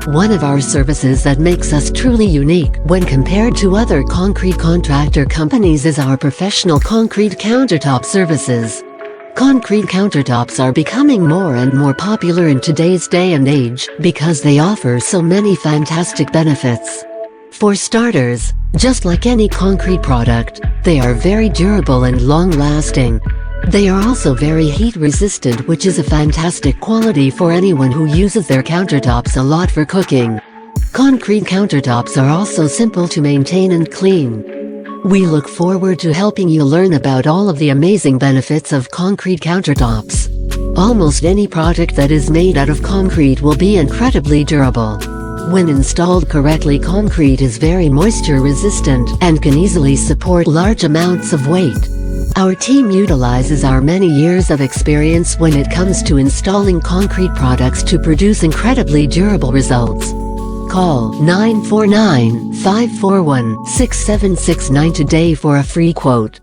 One of our services that makes us truly unique when compared to other concrete contractor companies is our professional concrete countertop services. Concrete countertops are becoming more and more popular in today's day and age because they offer so many fantastic benefits. For starters, just like any concrete product, they are very durable and long-lasting. They are also very heat-resistant, which is a fantastic quality for anyone who uses their countertops a lot for cooking. Concrete countertops are also simple to maintain and clean. We look forward to helping you learn about all of the amazing benefits of concrete countertops. Almost any product that is made out of concrete will be incredibly durable. When installed correctly, concrete is very moisture-resistant and can easily support large amounts of weight. Our team utilizes our many years of experience when it comes to installing concrete products to produce incredibly durable results. Call 949-541-6769 today for a free quote.